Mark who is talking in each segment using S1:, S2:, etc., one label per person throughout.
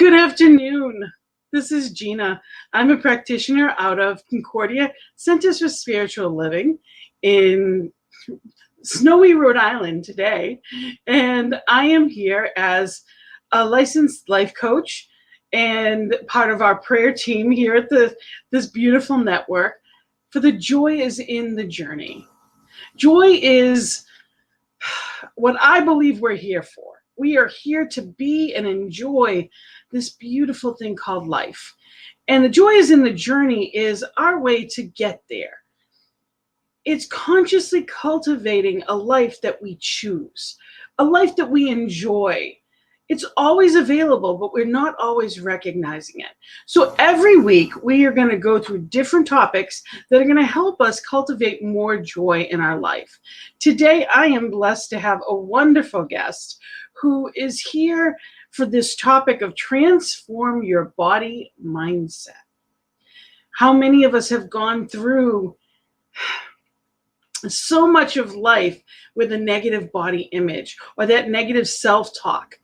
S1: Good afternoon. This is Gina. I'm a practitioner out of Concordia Centers for Spiritual Living in snowy Rhode Island today. And I am here as a licensed life coach and part of our prayer team here at this beautiful network. For the joy is in the journey. Joy is what I believe we're here for. We are here to be and enjoy this beautiful thing called life. And the joy is in the journey is our way to get there. It's consciously cultivating a life that we choose, a life that we enjoy. It's always available, but we're not always recognizing it. So every week we are going to go through different topics that are going to help us cultivate more joy in our life. Today, I am blessed to have a wonderful guest who is here for this topic of transform your body mindset. How many of us have gone through so much of life with a negative body image or that negative self-talk?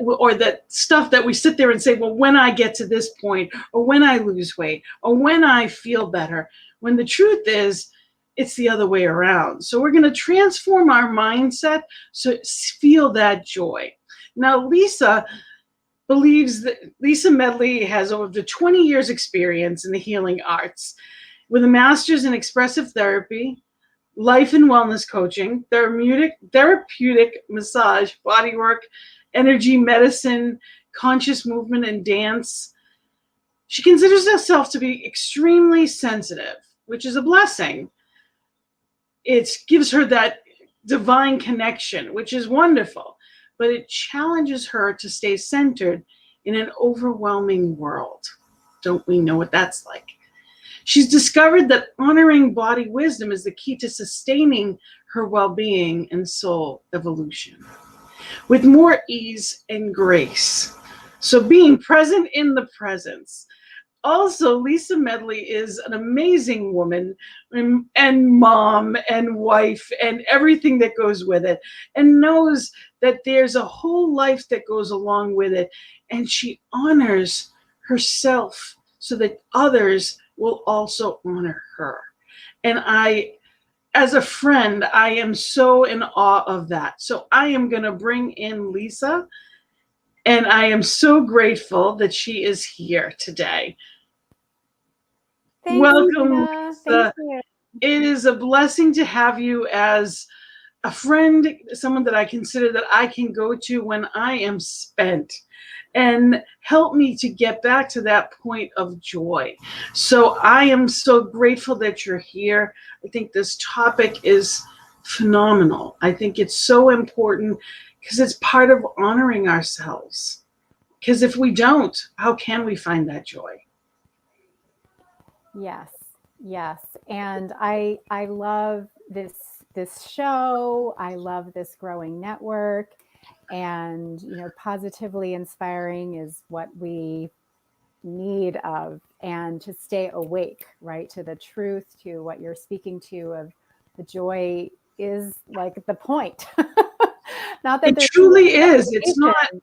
S1: Or that stuff that we sit there and say, well, when I get to this point, or when I lose weight, or when I feel better, when the truth is, it's the other way around. So we're going to transform our mindset so feel that joy. Now, Lisa Medley has over 20 years experience in the healing arts with a master's in expressive therapy, life and wellness coaching, therapeutic massage, bodywork, energy medicine, conscious movement, and dance. She considers herself to be extremely sensitive, which is a blessing. It gives her that divine connection, which is wonderful, but it challenges her to stay centered in an overwhelming world. Don't we know what that's like? She's discovered that honoring body wisdom is the key to sustaining her well-being and soul evolution with more ease and grace. So being present in the presence. Also, Lisa Medley is an amazing woman and mom and wife and everything that goes with it, and knows that there's a whole life that goes along with it. And she honors herself so that others will also honor her. And as a friend, I am so in awe of that. So I am going to bring in Lisa, and I am so grateful that she is here today. Welcome, Lisa.
S2: Thank you.
S1: It is a blessing to have you as a friend, someone that I consider that I can go to when I am spent, and help me to get back to that point of joy. So I am so grateful that you're here. I think this topic is phenomenal. I think it's so important because it's part of honoring ourselves. Because if we don't, how can we find that joy?
S2: Yes. And I love this show. I love this growing network. And, positively inspiring is what we need of, and to stay awake, right, to the truth, to what you're speaking to of the joy is like the point. Not that
S1: it truly is.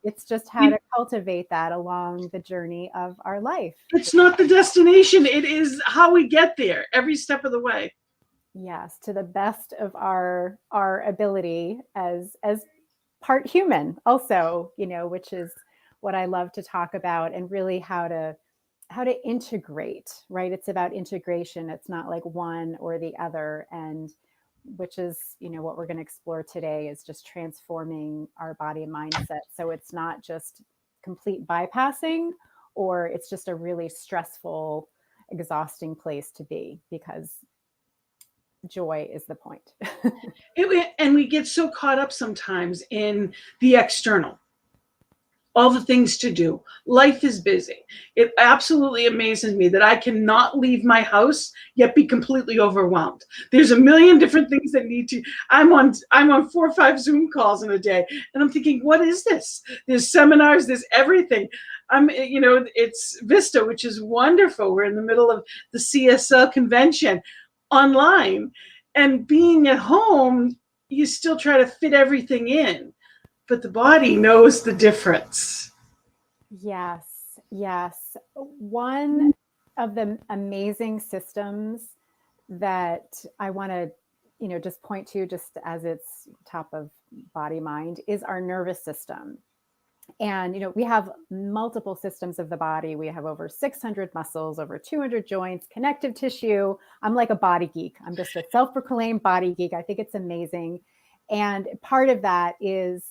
S2: It's just how to cultivate that along the journey of our life.
S1: It's not the destination. It is how we get there every step of the way.
S2: Yes, to the best of our ability as part human also, which is what I love to talk about, and really how to integrate, right? It's about integration. It's not like one or the other. And which is, what we're going to explore today is just transforming our body and mindset. So it's not just complete bypassing, or it's just a really stressful, exhausting place to be, because joy is the point.
S1: And we get so caught up sometimes in the external, all the things to do. Life is busy. It absolutely amazes me that I cannot leave my house yet be completely overwhelmed. There's a million different things that need to. I'm on 4 or 5 Zoom calls in a day, and I'm thinking, what is this? There's seminars. There's everything. It's Vista, which is wonderful. We're in the middle of the CSL convention online, and being at home, you still try to fit everything in. But the body knows the difference.
S2: Yes, yes. One of the amazing systems that I want to, just point to, just as it's top of body mind, is our nervous system. And we have multiple systems of the body. We have over 600 muscles, over 200 joints, connective tissue. I'm like a body geek. I'm just a self-proclaimed body geek. I think it's amazing. And part of that is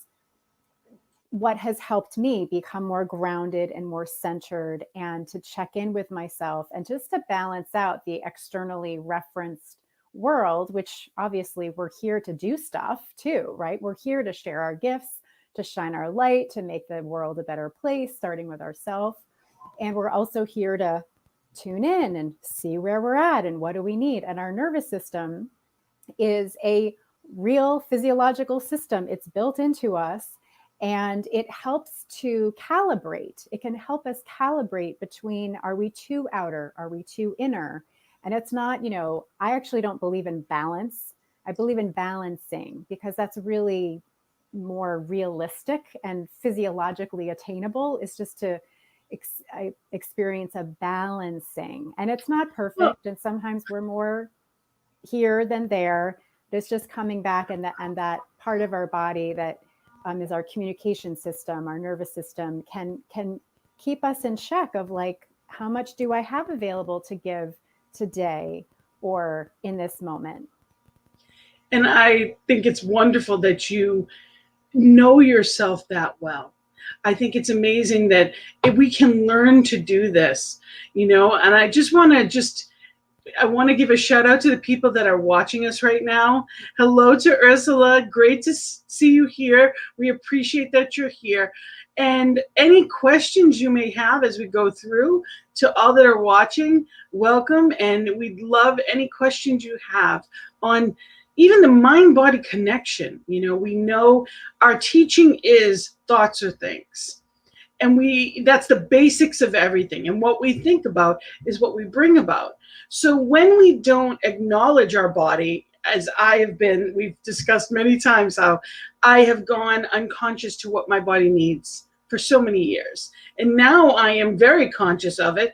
S2: what has helped me become more grounded and more centered, and to check in with myself and just to balance out the externally referenced world, which obviously we're here to do stuff too, right? We're here to share our gifts, to shine our light, to make the world a better place, starting with ourselves. And we're also here to tune in and see where we're at and what do we need. And our nervous system is a real physiological system. It's built into us, and it helps to calibrate. It can help us calibrate between, are we too outer? Are we too inner? And it's not, I actually don't believe in balance. I believe in balancing, because that's really more realistic and physiologically attainable, is just to experience a balancing. And it's not
S1: Well,
S2: perfect. And sometimes we're more here than there. It's just coming back, and that part of our body that is our communication system, our nervous system, can keep us in check of, like, how much do I have available to give today or in this moment.
S1: and I think it's wonderful that you know yourself that well. I think it's amazing that if we can learn to do this, and I just want to I want to give a shout out to the people that are watching us right now. Hello to Ursula. Great to see you here. We appreciate that you're here. And any questions you may have as we go through, to all that are watching, welcome. And we'd love any questions you have on even the mind body connection. We know our teaching is thoughts or things. And that's the basics of everything. And what we think about is what we bring about. So when we don't acknowledge our body, as we've discussed many times how I have gone unconscious to what my body needs for so many years. And now I am very conscious of it,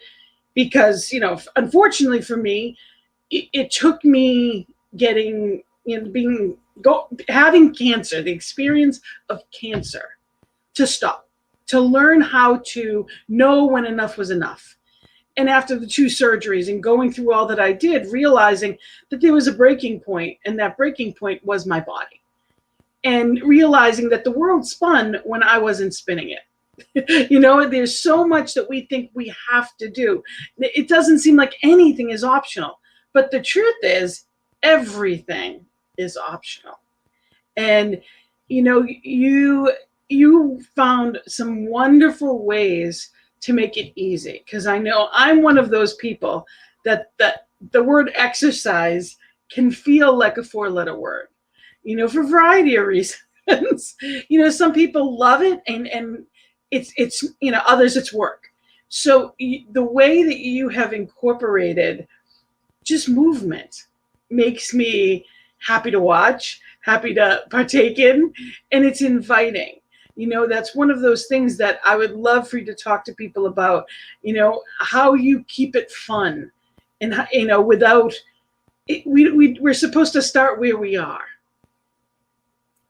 S1: because, unfortunately for me, it took me getting, having cancer, the experience of cancer, to stop, to learn how to know when enough was enough. And after the 2 surgeries and going through all that I did, realizing that there was a breaking point, and that breaking point was my body. And realizing that the world spun when I wasn't spinning it. There's so much that we think we have to do. It doesn't seem like anything is optional. But the truth is, everything is optional. And, you found some wonderful ways to make it easy, because I know I'm one of those people that the word exercise can feel like a 4-letter word, for a variety of reasons. Some people love it, and it's others it's work. So the way that you have incorporated just movement makes me happy to watch, happy to partake in, and it's inviting. That's one of those things that I would love for you to talk to people about, how you keep it fun. And, without it, we're supposed to start where we are.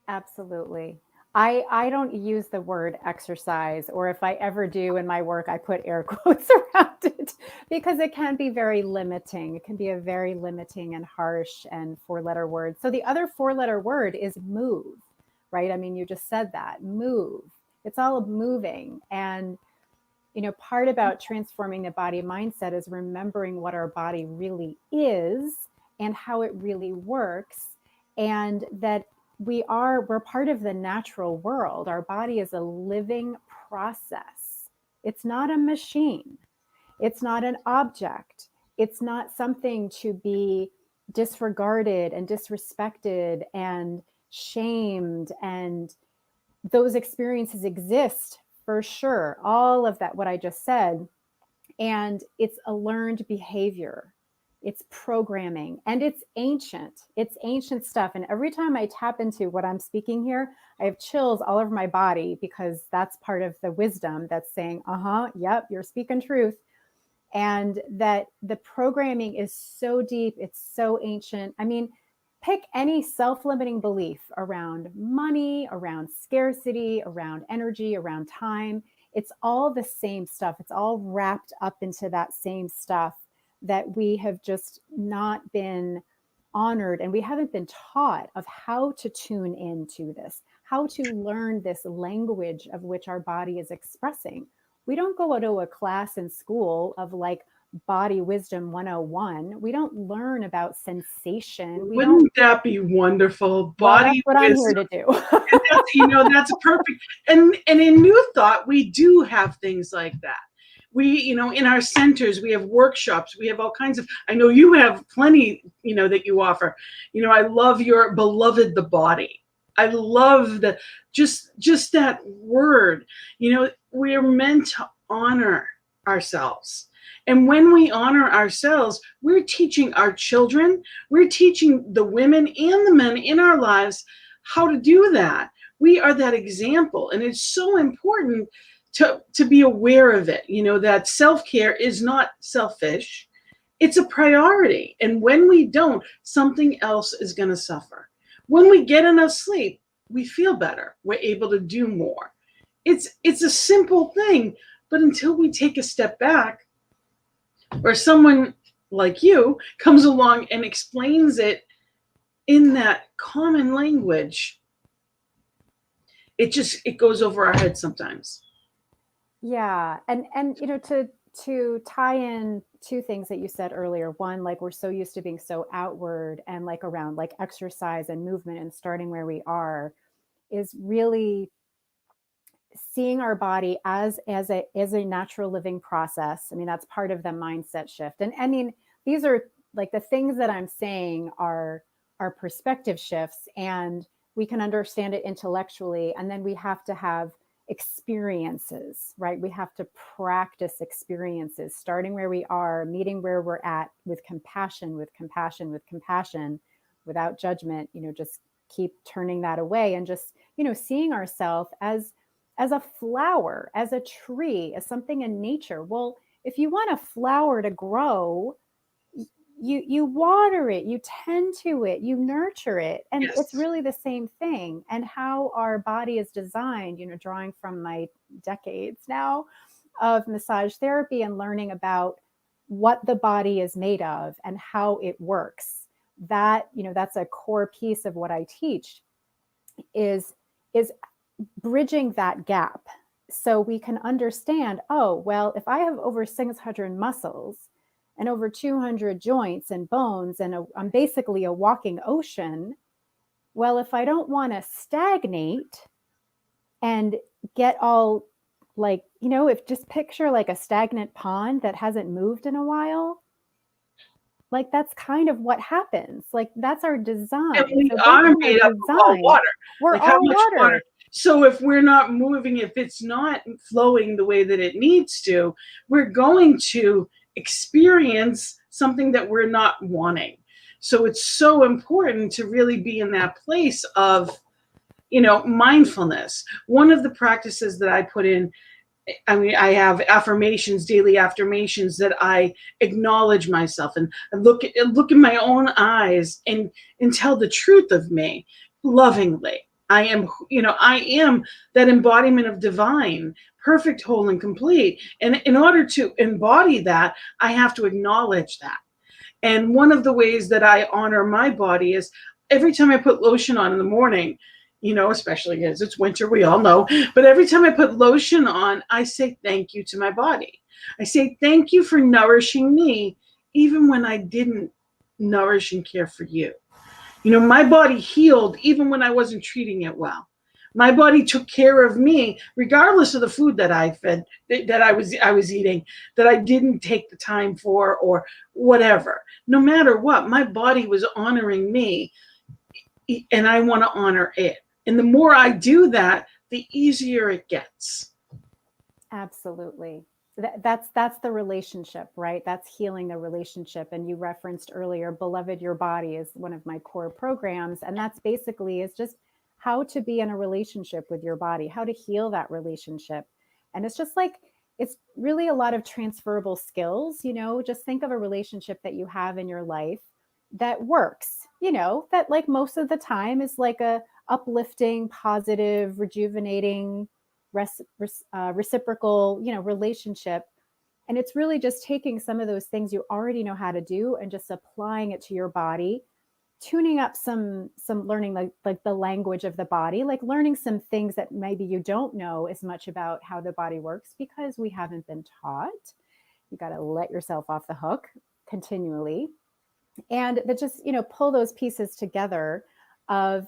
S2: Absolutely. I don't use the word exercise, or if I ever do in my work, I put air quotes around it, because it can be very limiting. It can be a very limiting and harsh and 4-letter word. So the other 4-letter word is move, right? I mean, you just said that, move. It's all moving. And, part about transforming the body mindset is remembering what our body really is and how it really works, and that we're part of the natural world. Our body is a living process. It's not a machine. It's not an object. It's not something to be disregarded and disrespected and shamed. And those experiences exist for sure. All of that, what I just said. And it's a learned behavior. it's programming, and it's ancient stuff. And every time I tap into what I'm speaking here, I have chills all over my body, because that's part of the wisdom that's saying, yep, you're speaking truth. And that the programming is so deep, it's so ancient. I mean, pick any self-limiting belief around money, around scarcity, around energy, around time. It's all the same stuff. It's all wrapped up into that same stuff that we have just not been honored, and we haven't been taught of how to tune into this, how to learn this language of which our body is expressing. We don't go to a class in school of like body wisdom 101. We don't learn about sensation.
S1: Wouldn't that be wonderful?
S2: Well, that's
S1: Body
S2: what I'm here
S1: wisdom.
S2: to do.
S1: And that's, that's perfect. And in New Thought, we do have things like that. We, in our centers, we have workshops. We have all kinds of, I know you have plenty, that you offer. I love your beloved, the body. I love the, just that word. We're meant to honor ourselves. And when we honor ourselves, we're teaching our children, we're teaching the women and the men in our lives how to do that. We are that example. And it's so important to be aware of it, that self-care is not selfish. It's a priority. And when we don't, something else is going to suffer. When we get enough sleep, we feel better. We're able to do more. It's a simple thing, but until we take a step back, or someone like you comes along and explains it in that common language, it goes over our head sometimes.
S2: Yeah. And to tie in two things that you said earlier. One, like, we're so used to being so outward, and like around like exercise and movement and starting where we are, is really seeing our body as a natural living process. I mean, that's part of the mindset shift. And I mean, these are like the things that I'm saying are perspective shifts, and we can understand it intellectually. And then we have to have experiences, right? We have to practice experiences, starting where we are, meeting where we're at, with compassion, without judgment, just keep turning that away, and just, seeing ourselves as a flower, as a tree, as something in nature. Well, if you want a flower to grow, you water it, you tend to it, you nurture it. And
S1: Yes.
S2: It's really the same thing. And how our body is designed, drawing from my decades now of massage therapy and learning about what the body is made of and how it works. That, that's a core piece of what I teach, is bridging that gap, so we can understand, oh, well, if I have over 600 muscles and over 200 joints and bones, and I'm basically a walking ocean. Well, if I don't want to stagnate and get all like, if just picture like a stagnant pond that hasn't moved in a while, like that's kind of what happens. Like that's our design.
S1: And we
S2: So
S1: are made up of all water.
S2: We're
S1: like
S2: all
S1: how much
S2: water.
S1: So if we're not moving, if it's not flowing the way that it needs to, we're going to experience something that we're not wanting. So it's so important to really be in that place of, mindfulness. One of the practices that I put in, I have affirmations, daily affirmations, that I acknowledge myself and look in my own eyes and tell the truth of me lovingly. I am that embodiment of divine, perfect, whole, and complete. And in order to embody that, I have to acknowledge that. And one of the ways that I honor my body is every time I put lotion on in the morning, especially as it's winter, we all know, but every time I put lotion on, I say thank you to my body. I say thank you for nourishing me, even when I didn't nourish and care for you. My body healed even when I wasn't treating it well. My body took care of me, regardless of the food that I fed, that I was eating, that I didn't take the time for, or whatever. No matter what, my body was honoring me, and I want to honor it. And the more I do that, the easier it gets.
S2: Absolutely. That's the relationship, right? That's healing the relationship. And you referenced earlier, Beloved Your Body is one of my core programs. And that's basically is just how to be in a relationship with your body, how to heal that relationship. And it's just like, it's really a lot of transferable skills. Just think of a relationship that you have in your life that works, that like most of the time is like a uplifting, positive, rejuvenating, reciprocal, relationship. And it's really just taking some of those things you already know how to do and just applying it to your body, tuning up some learning, like the language of the body, like learning some things that maybe you don't know as much about how the body works because we haven't been taught. You got to let yourself off the hook continually, and that just pull those pieces together of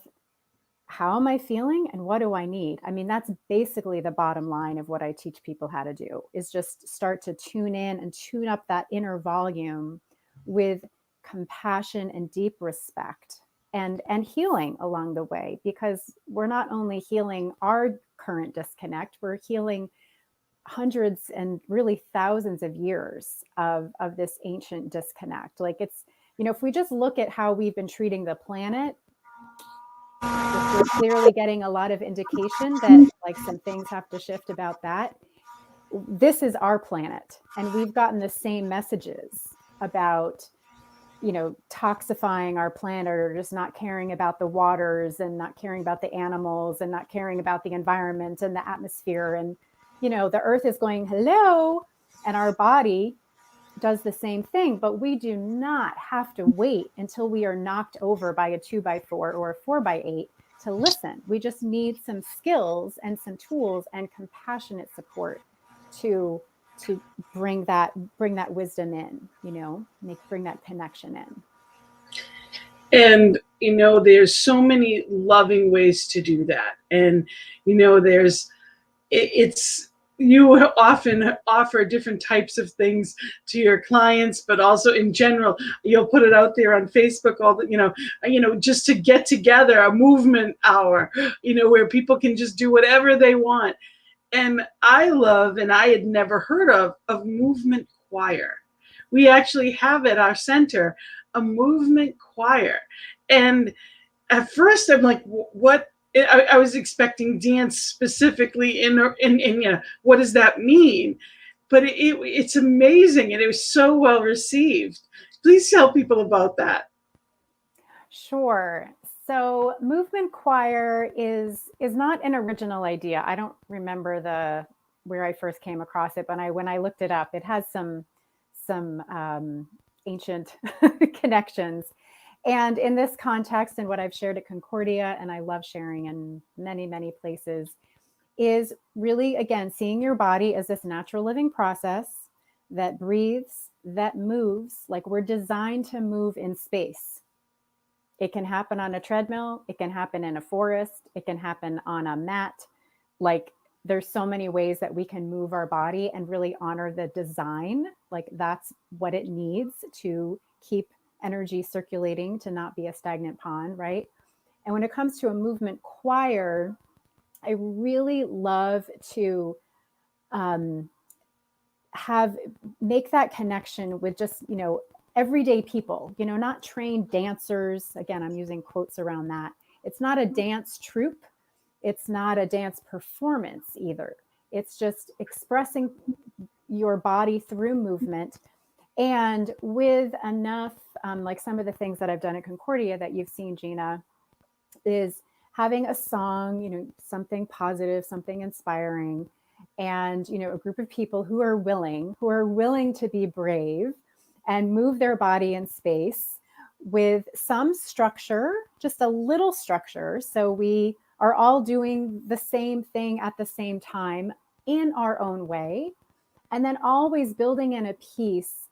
S2: how am I feeling and what do I need? I mean, that's basically the bottom line of what I teach people how to do, is just start to tune in and tune up that inner volume with compassion and deep respect, and healing along the way, because we're not only healing our current disconnect, we're healing hundreds and really thousands of years of this ancient disconnect. Like it's, if we just look at how we've been treating the planet, which we're clearly getting a lot of indication that like some things have to shift about that. This is our planet, and we've gotten the same messages about, toxifying our planet, or just not caring about the waters and not caring about the animals and not caring about the environment and the atmosphere. And, the earth is going, hello, and our body does the same thing, but we do not have to wait until we are knocked over by a 2x4 or a 4x8 to listen. We just need some skills and some tools and compassionate support to bring that wisdom in, bring that connection in.
S1: And there's so many loving ways to do that. And it's you often offer different types of things to your clients, but also in general, you'll put it out there on Facebook, all the, just to get together, a movement hour, where people can just do whatever they want. And I love, and I had never heard of movement choir. We actually have at our center a movement choir. And at first I'm like, what? I was expecting dance specifically in what does that mean? But it's amazing, and it was so well received. Please tell people about that.
S2: Sure. So movement choir is not an original idea. I don't remember where I first came across it, but when I looked it up, it has some ancient connections. And in this context, and what I've shared at Concordia, and I love sharing in many, many places, is really, again, seeing your body as this natural living process that breathes, that moves, like we're designed to move in space. It can happen on a treadmill, it can happen in a forest, it can happen on a mat. Like there's so many ways that we can move our body and really honor the design. Like that's what it needs to keep energy circulating, to not be a stagnant pond, right? And when it comes to a movement choir, I really love to make that connection with just, everyday people, not trained dancers. Again, I'm using quotes around that. It's not a dance troupe. It's not a dance performance either. It's just expressing your body through movement. And with enough, like some of the things that I've done at Concordia that you've seen, Gina, is having a song, something positive, something inspiring, and, a group of people who are willing to be brave and move their body in space with some structure, just a little structure. So we are all doing the same thing at the same time in our own way. And then always building in a piece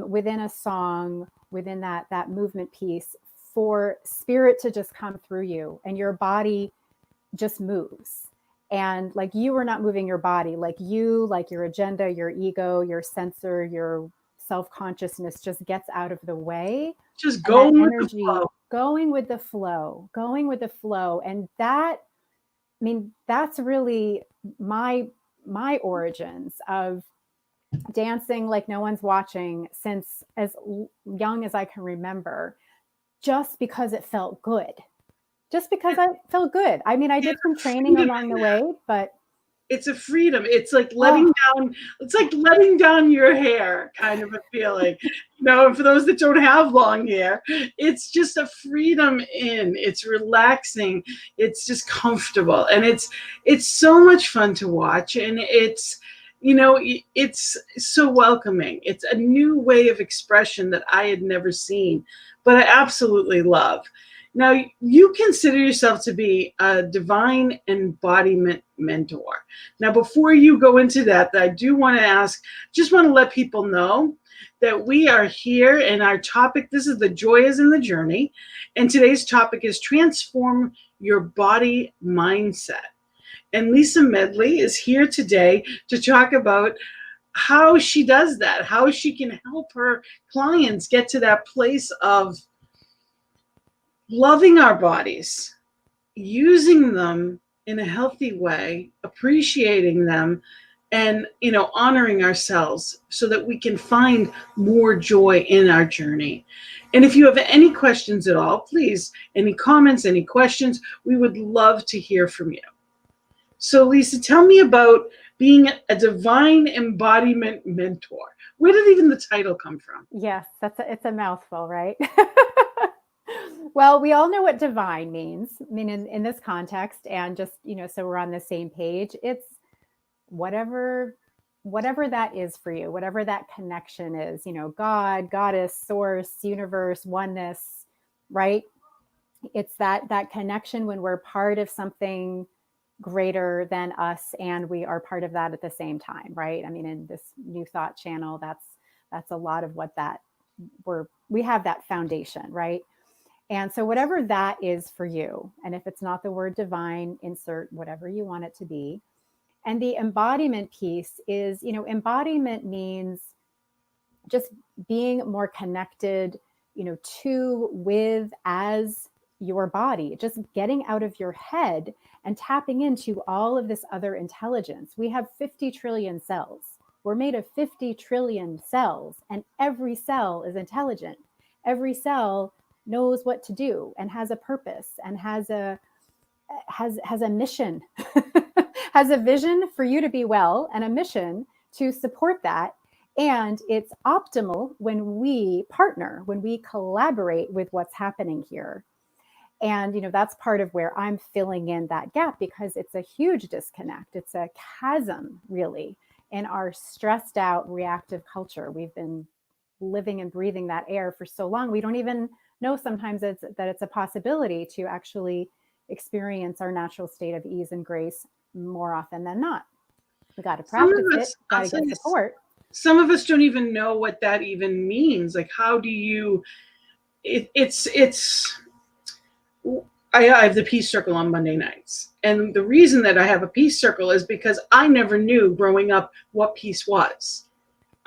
S2: within a song, within that movement piece, for spirit to just come through you and your body just moves. And like you are not moving your body, like your agenda, your ego, your sensor, your self-consciousness just gets out of the way.
S1: Just going with the flow.
S2: Going with the flow. And that, I mean, that's really my origins of dancing like no one's watching since as young as I can remember, just because it felt good. Just because I felt good. I mean, I did some training along the way, but
S1: it's a freedom. It's like
S2: oh,
S1: letting down your hair kind of a feeling. For those that don't have long hair, it's just a freedom it's relaxing. It's just comfortable. And it's so much fun to watch. And it's so welcoming. It's a new way of expression that I had never seen, but I absolutely love. Now, you consider yourself to be a divine embodiment mentor. Now, before you go into that, I do want to let people know that we are here, and our topic, this is The Joy is in the Journey, and today's topic is transform your body mindset. And Lisa Medley is here today to talk about how she does that, how she can help her clients get to that place of loving our bodies, using them in a healthy way, appreciating them, and honoring ourselves so that we can find more joy in our journey. And if you have any questions at all, please, any comments, any questions, we would love to hear from you. So Lisa, tell me about being a divine embodiment mentor. Where did even the title come from?
S2: yes, it's a mouthful, right? Well, we all know what divine means. I mean, in this context, and just, so we're on the same page, it's whatever that is for you, whatever that connection is, God, goddess, source, universe, oneness, right? It's that connection when we're part of something greater than us and we are part of that at the same time, right? I mean, in this new thought channel, that's a lot of what that we have that foundation, right? And so whatever that is for you, and if it's not the word divine, insert whatever you want it to be. And the embodiment piece is, embodiment means just being more connected, to, with, as your body, just getting out of your head and tapping into all of this other intelligence. We have 50 trillion cells. We're made of 50 trillion cells, and every cell is intelligent. Every cell knows what to do and has a purpose and has a mission, has a vision for you to be well and a mission to support that. And it's optimal when we partner, when we collaborate with what's happening here. And, that's part of where I'm filling in that gap, because it's a huge disconnect. It's a chasm, really, in our stressed out, reactive culture. We've been living and breathing that air for so long. We don't even know sometimes that it's a possibility to actually experience our natural state of ease and grace more often than not. We got to practice it, got to get support.
S1: Some of us don't even know what that even means. Like, how do you, I have the peace circle on Monday nights. And the reason that I have a peace circle is because I never knew growing up what peace was.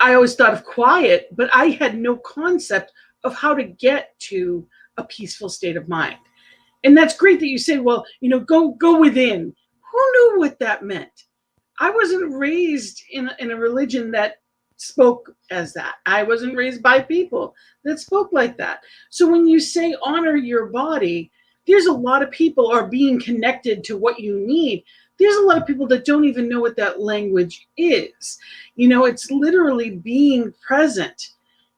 S1: I always thought of quiet, but I had no concept of how to get to a peaceful state of mind. And that's great that you say, well, go within. Who knew what that meant? I wasn't raised in a religion that spoke as that. I wasn't raised by people that spoke like that. So when you say honor your body, there's a lot of people are being connected to what you need. There's a lot of people that don't even know what that language is. It's literally being present.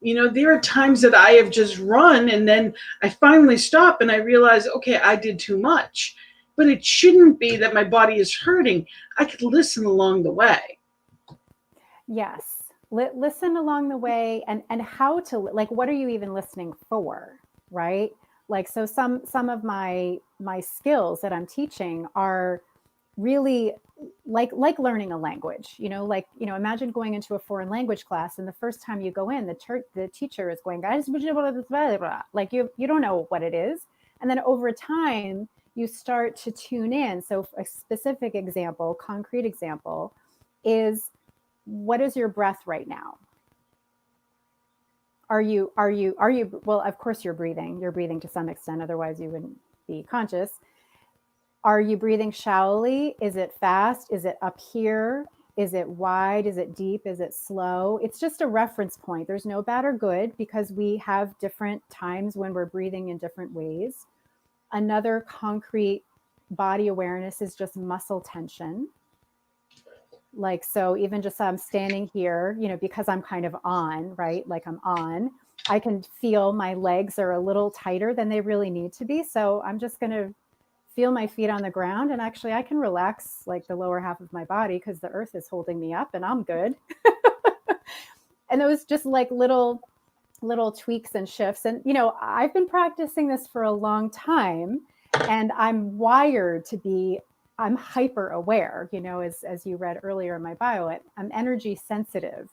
S1: There are times that I have just run and then I finally stop and I realize, okay, I did too much. But it shouldn't be that my body is hurting. I could listen along the way.
S2: Yes. Listen along the way, and how to, like, what are you even listening for, right? Like, so some of my skills that I'm teaching are really like learning a language, imagine going into a foreign language class, and the first time you go in, the teacher is going, guys, like you don't know what it is. And then over time, you start to tune in. So a specific example, concrete example is, what is your breath right now? Are you, well, of course you're breathing to some extent, otherwise you wouldn't be conscious. Are you breathing shallowly? Is it fast? Is it up here? Is it wide? Is it deep? Is it slow? It's just a reference point. There's no bad or good because we have different times when we're breathing in different ways. Another concrete body awareness is just muscle tension. Like, so even just I'm standing here, because I'm kind of on, right? Like I'm on, I can feel my legs are a little tighter than they really need to be. So I'm just going to feel my feet on the ground, and actually I can relax like the lower half of my body because the earth is holding me up and I'm good. And it was just like little tweaks and shifts. And, I've been practicing this for a long time, and I'm wired to be, I'm hyper aware, as you read earlier in my bio, I'm energy sensitive,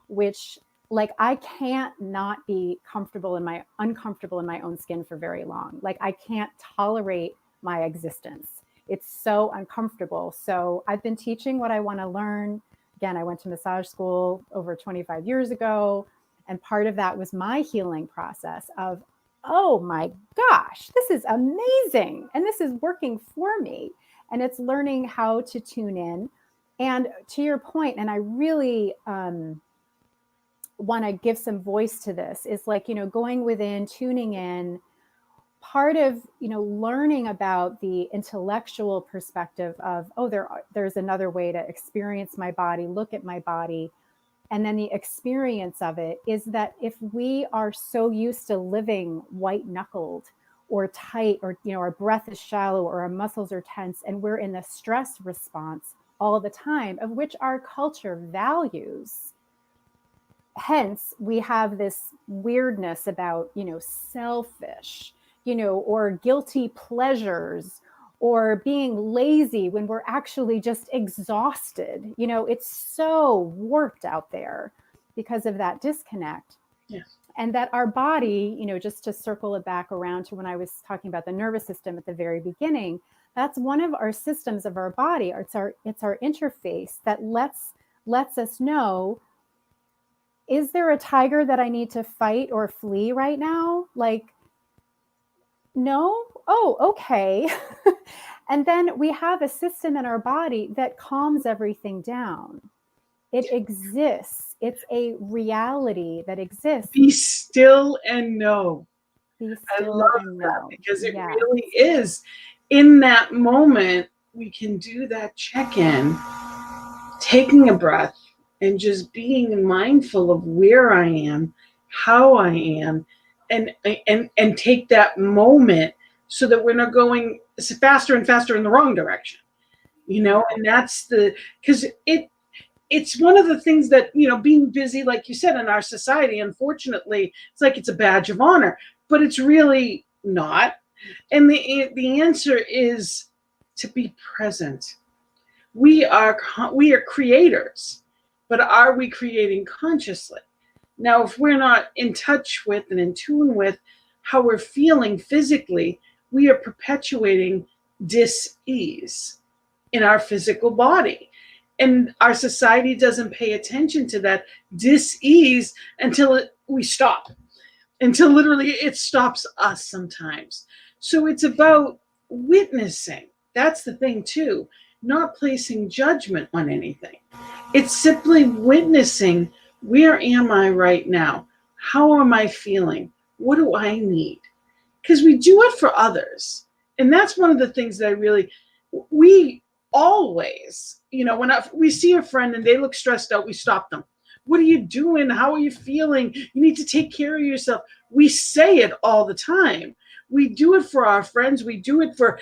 S2: which like I can't not be uncomfortable in my own skin for very long. Like I can't tolerate my existence. It's so uncomfortable. So I've been teaching what I want to learn. Again, I went to massage school over 25 years ago. And part of that was my healing process of, oh my gosh, this is amazing. And this is working for me. And it's learning how to tune in. And to your point, and I really want to give some voice to this, is like, going within, tuning in. Part of learning about the intellectual perspective of, oh, there's another way to experience my body, look at my body, and then the experience of it is that if we are so used to living white knuckled or tight, or our breath is shallow or our muscles are tense, and we're in the stress response all the time, of which our culture values. Hence, we have this weirdness about, selfish, or guilty pleasures, or being lazy when we're actually just exhausted. It's so warped out there because of that disconnect.
S1: Yes.
S2: And that our body, just to circle it back around to when I was talking about the nervous system at the very beginning, that's one of our systems of our body. It's our interface that lets us know, is there a tiger that I need to fight or flee right now? Like, no? Oh, okay. And then we have a system in our body that calms everything down. It exists. It's a reality that exists.
S1: Be still and know.
S2: Be still
S1: I love
S2: and
S1: that
S2: know.
S1: because it really is. In that moment, we can do that check-in, taking a breath and just being mindful of where I am, how I am, and take that moment so that we're not going faster and faster in the wrong direction. And that's because it's one of the things that, being busy, like you said, in our society, unfortunately, it's like it's a badge of honor, but it's really not. And the answer is to be present. We are creators, but are we creating consciously? Now, if we're not in touch with and in tune with how we're feeling physically, we are perpetuating dis-ease in our physical body. And our society doesn't pay attention to that dis-ease until we stop, until literally it stops us sometimes. So it's about witnessing. That's the thing too, not placing judgment on anything. It's simply witnessing, where am I right now? How am I feeling? What do I need? Because we do it for others. And that's one of the things that we always, when we see a friend and they look stressed out, we stop them. What are you doing? How are you feeling? You need to take care of yourself. We say it all the time. We do it for our friends. We do it for,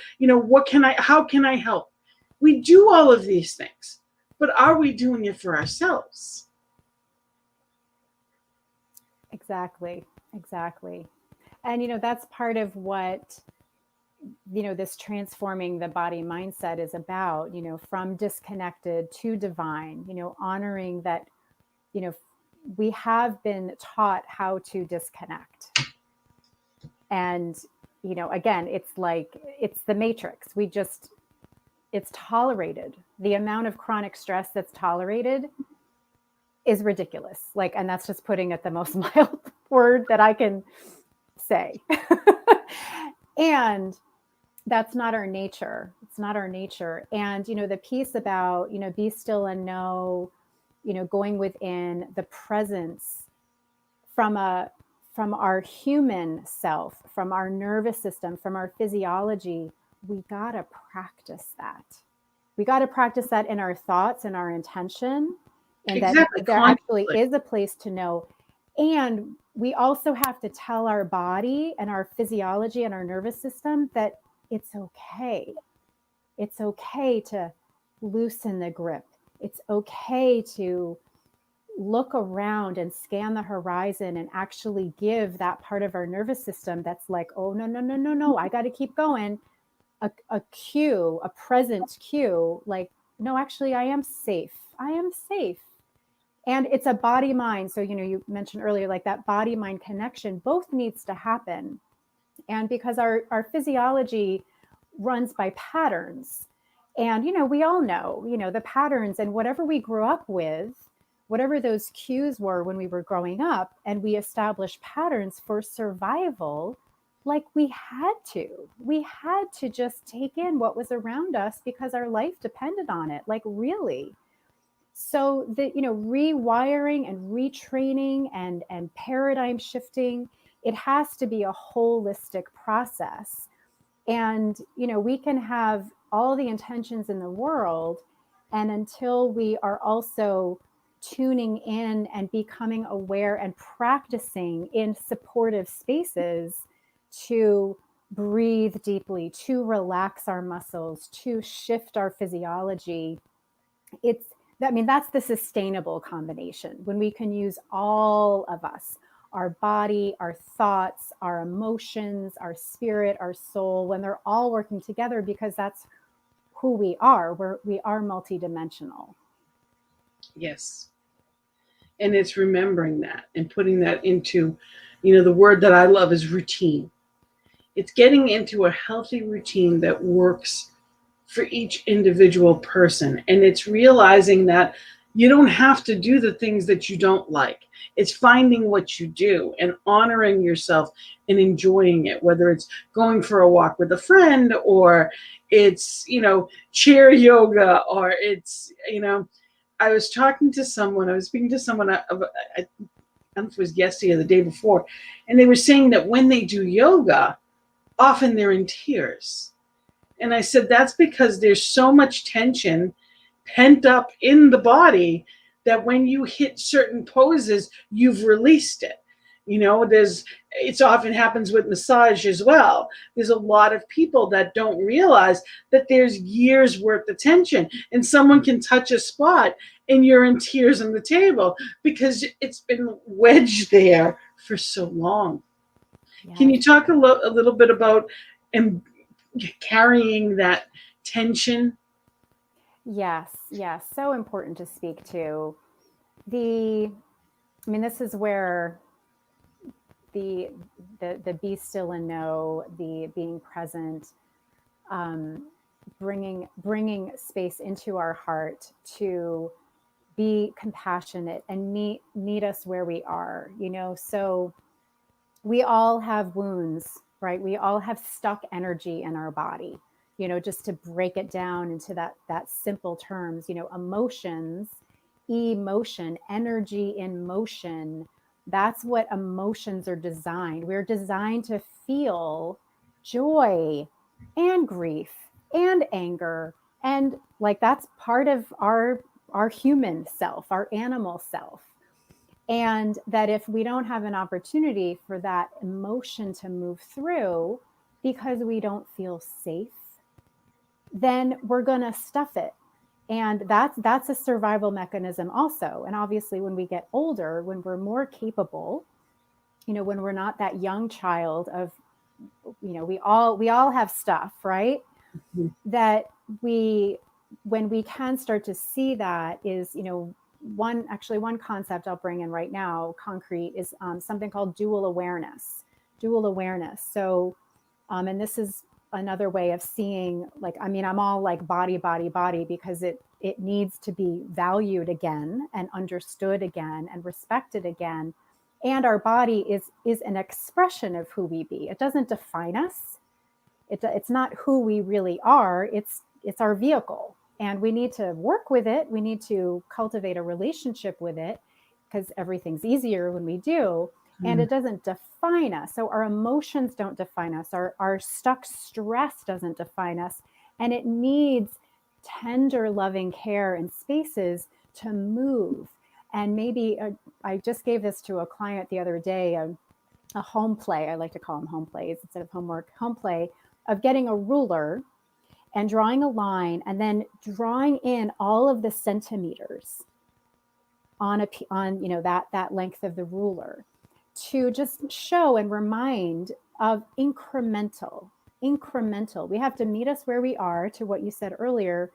S1: how can I help? We do all of these things, but are we doing it for ourselves?
S2: Exactly. And, that's part of what, this transforming the body mindset is about, from disconnected to divine, honoring that, we have been taught how to disconnect. And, again, it's the matrix. It's tolerated. The amount of chronic stress that's tolerated is ridiculous. And that's just putting it the most mild word that I can say. And that's not our nature. It's not our nature. And, the piece about, be still and know, going within the presence from our human self, from our nervous system, from our physiology, we got to practice that. We got to practice that in our thoughts and our intention, and that
S1: Exactly.
S2: there actually
S1: Consciously.
S2: is a place to know. And we also have to tell our body and our physiology and our nervous system that it's okay. It's okay to loosen the grip. It's okay to look around and scan the horizon and actually give that part of our nervous system that's like, oh, no, no, no, no, no, I got to keep going, a cue, a present cue, like, no, actually, I am safe. I am safe. And it's a body mind. So, you mentioned earlier, like that body mind connection, both needs to happen. And because our physiology runs by patterns. And, we all know, the patterns and whatever we grew up with, whatever those cues were when we were growing up, and we established patterns for survival, like we had to just take in what was around us because our life depended on it, like really. So the, rewiring and retraining and paradigm shifting, it has to be a holistic process. And, we can have all the intentions in the world, and until we are also tuning in and becoming aware and practicing in supportive spaces to breathe deeply, to relax our muscles, to shift our physiology, that's the sustainable combination, when we can use all of us, our body, our thoughts, our emotions, our spirit, our soul, when they're all working together, because that's who we are. We are multidimensional.
S1: Yes. And it's remembering that and putting that into, the word that I love is routine. It's getting into a healthy routine that works for each individual person. And it's realizing that you don't have to do the things that you don't like. It's finding what you do and honoring yourself and enjoying it, whether it's going for a walk with a friend, or it's, chair yoga, or it's, I was speaking to someone, I don't know if it was yesterday or the day before, and they were saying that when they do yoga, often they're in tears. And I said, that's because there's so much tension pent up in the body that when you hit certain poses, you've released it. It's often happens with massage as well. There's a lot of people that don't realize that there's years worth of tension, and someone can touch a spot and you're in tears on the table because it's been wedged there for so long.
S2: Yes.
S1: Can you talk a little bit about carrying that tension?
S2: Yes, so important to speak to. This is where the be still and know, the being present, bringing space into our heart to be compassionate and meet us where we are. So we all have wounds, right? We all have stuck energy in our body. Just to break it down into that simple terms, emotions, emotion, energy in motion. That's what emotions are designed. We're designed to feel joy and grief and anger, and like that's part of our human self, our animal self. And that if we don't have an opportunity for that emotion to move through because we don't feel safe, then we're going to stuff it. And that's a survival mechanism also. And obviously when we get older, when we're more capable, when we're not that young child of, we all have stuff, right?
S1: Mm-hmm.
S2: That when we can start to see that is, one concept I'll bring in right now, concrete, is something called dual awareness. So, and this is another way of seeing, like, I'm all like body, because it needs to be valued again and understood again and respected again. And our body is an expression of who we be. It doesn't define us. It's not who we really are. It's our vehicle, and we need to work with it. We need to cultivate a relationship with it, because everything's easier when we do. And it doesn't define us. So our emotions don't define us. Our stuck stress doesn't define us. And it needs tender, loving care and spaces to move. And maybe I just gave this to a client the other day, a home play. I like to call them home plays instead of homework. Home play of getting a ruler and drawing a line, and then drawing in all of the centimeters on that length of the ruler, to just show and remind of incremental. We have to meet us where we are, to what you said earlier.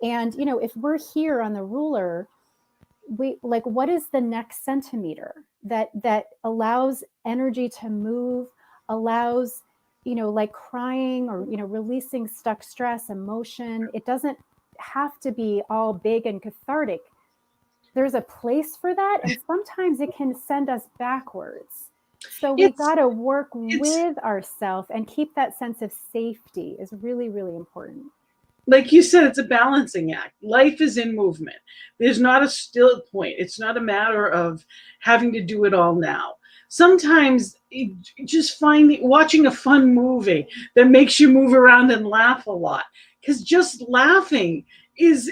S2: And if we're here on the ruler, we like, what is the next centimeter that allows energy to move, allows like crying, or releasing stuck stress, emotion. It doesn't have to be all big and cathartic. There's a place for that, and sometimes it can send us backwards. So we got to work with ourselves, and keep that sense of safety is really, really important.
S1: Like you said, it's a balancing act. Life is in movement. There's not a still point. It's not a matter of having to do it all now. Sometimes just watching a fun movie that makes you move around and laugh a lot, because just laughing is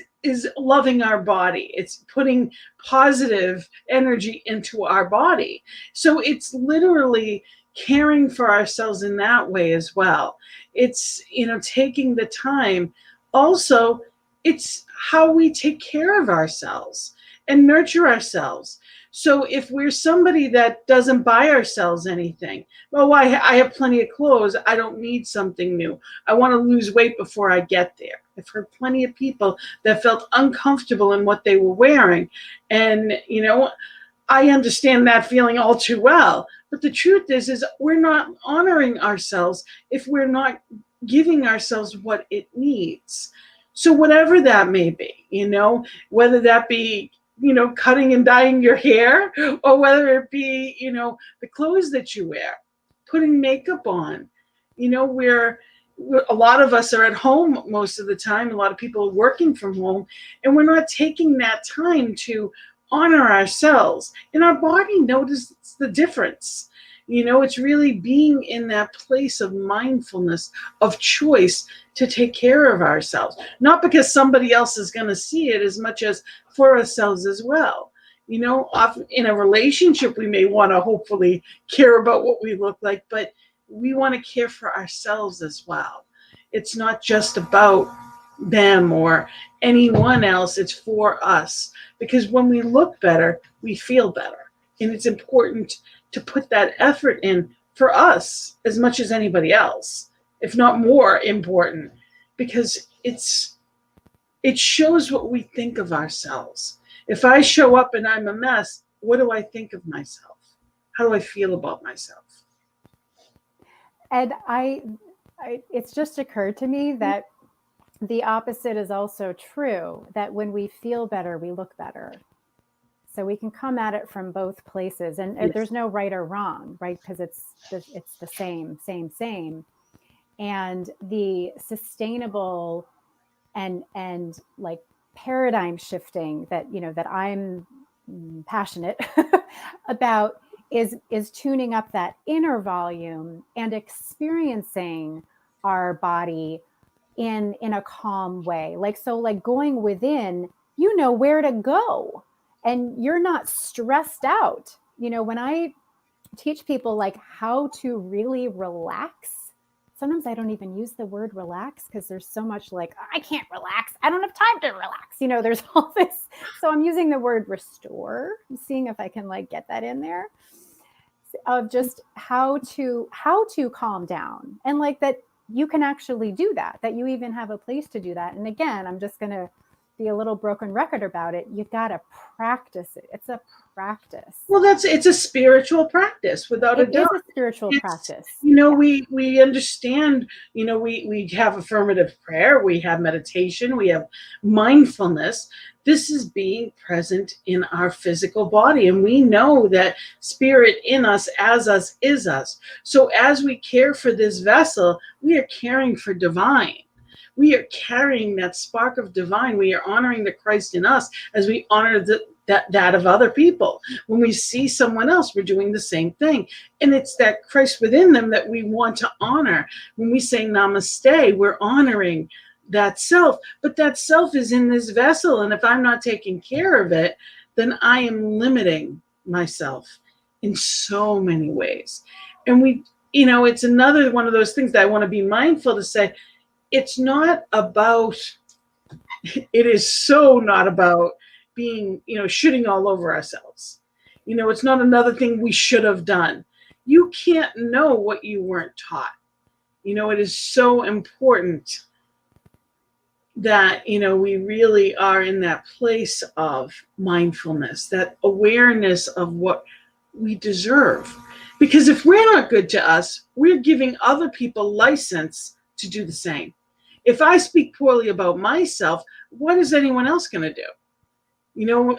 S1: loving our body. It's putting positive energy into our body. So it's literally caring for ourselves in that way as well. It's taking the time. Also, it's how we take care of ourselves and nurture ourselves. So if we're somebody that doesn't buy ourselves anything, well, I have plenty of clothes, I don't need something new, I want to lose weight before I get there. I've heard plenty of people that felt uncomfortable in what they were wearing. And, I understand that feeling all too well. But the truth is we're not honoring ourselves if we're not giving ourselves what it needs. So whatever that may be, whether that be, cutting and dyeing your hair, or whether it be, the clothes that you wear, putting makeup on, we're a lot of us are at home most of the time. A lot of people are working from home, and we're not taking that time to honor ourselves. And our body notices the difference. It's really being in that place of mindfulness, of choice to take care of ourselves. Not because somebody else is going to see it, as much as for ourselves as well. Often in a relationship, we may want to hopefully care about what we look like, but we want to care for ourselves as well. It's not just about them or anyone else. It's for us. Because when we look better, we feel better. And it's important to put that effort in for us as much as anybody else, if not more important, because it shows what we think of ourselves. If I show up and I'm a mess, what do I think of myself? How do I feel about myself?
S2: And it's just occurred to me that the opposite is also true, that when we feel better, we look better. So we can come at it from both places, and
S1: Yes.
S2: There's no right or wrong, right? Because it's the same. And the sustainable and like paradigm shifting that that I'm passionate about is tuning up that inner volume and experiencing our body in a calm way. Like going within, where to go, and you're not stressed out. When I teach people like how to really relax, sometimes I don't even use the word relax, because there's so much like, I can't relax, I don't have time to relax, there's all this. So I'm using the word restore. I'm seeing if I can like get that in there, of just how to calm down, and like that you can actually do that you even have a place to do that. And again, I'm just going to be a little broken record about it, you got to practice it. It's a practice.
S1: Well, it's a spiritual practice, without a
S2: It is
S1: doubt.
S2: a spiritual
S1: It's,
S2: practice.
S1: we understand, we have affirmative prayer, we have meditation, we have mindfulness. This is being present in our physical body. And we know that spirit in us, as us, is us. So as we care for this vessel, we are caring for divine. We are carrying that spark of divine. We are honoring the Christ in us as we honor that of other people. When we see someone else, we're doing the same thing. And it's that Christ within them that we want to honor. When we say namaste, we're honoring that self. But that self is in this vessel. And if I'm not taking care of it, then I am limiting myself in so many ways. And it's another one of those things that I want to be mindful to say, it's not about, it is so not about being, shitting all over ourselves. It's not another thing we should have done. You can't know what you weren't taught. It is so important that, we really are in that place of mindfulness, that awareness of what we deserve. Because if we're not good to us, we're giving other people license to do the same. If I speak poorly about myself, what is anyone else going to do?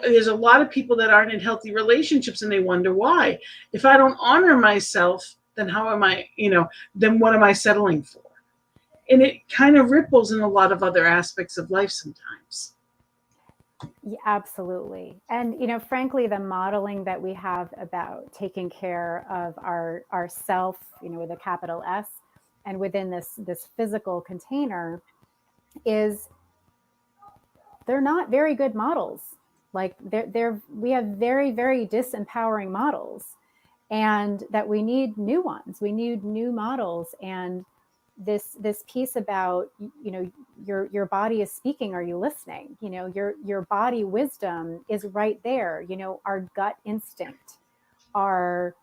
S1: There's a lot of people that aren't in healthy relationships and they wonder why. If I don't honor myself, then how am I, then what am I settling for? And it kind of ripples in a lot of other aspects of life sometimes.
S2: Yeah, absolutely. And, frankly, the modeling that we have about taking care of our self, with a capital S, and within this physical container, is they're not very good models. Like we have very, very disempowering models, and that we need new ones. We need new models. And this piece about, your body is speaking. Are you listening? Your body wisdom is right there. Our gut instinct, our,